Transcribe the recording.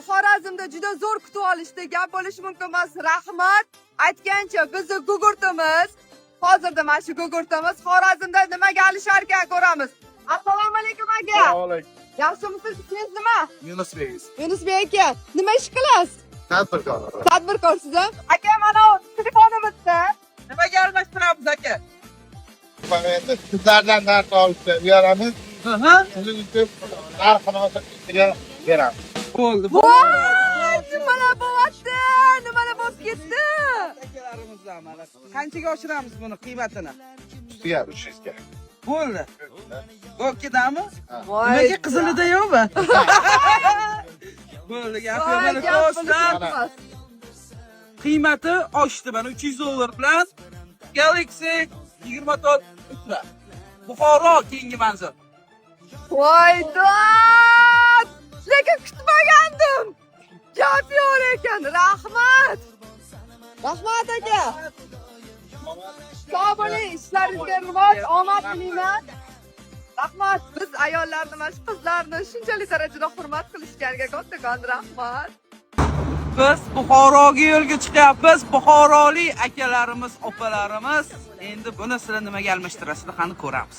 Xorazmda juda zo'r kutib olishdi. Gap bo'lishi mumkin emas. Rahmat. Aytgancha bizni gugurtimiz. Hozirda mana shu gugurtimiz Xorazmda nimaga alishar ekan ko'ramiz. Assalomu alaykum aka. Alaykum. Yaxshimisiz? Ismingiz nima? Yunusbek. Yunusbek aka. Nima ish qilasiz? Tadbirkor. Tadbirkorsiz a? Aka, mana telefonimizda Nimaga almashtiramiz aka? Endi sizlardan dars olishni beramiz. Shuning uchun narxini oshirishga beramiz. Bo'ldi. voy, nimalar bo'lyapti? Nimalar bo'lib ketdi? Akalarimizdan mana. Qanchaga oshiramiz buni qiymatini? Ustiga 300 ga. Bo'ldi. Go'kkidami? Voy, Nimaga qizilida yo'qmi? Bo'ldi, gap yo'q. Mana do'stlar, qiymati oshdi. Mana $300 bilan Galaxy 24 Ultra. Buxoro keyingi manzil. voy, do'st! Lekin kutmagandim. Gap yo'q ekan. Rahmat. Rahmat aka. Sog' bo'ling, ishlaringizga rivoj, omad tilayman. Rahmat. Biz ayollarni, mana shu qizlarni shunchalik darajada hurmat qilishganiga kattakon rahmat. Biz Buxoroga yo'lga chiqyapmiz. Buxorolik akalarimiz, opalarimiz. Endi buni sizlar nimaga almashtirasizlar, qani ko'ramiz.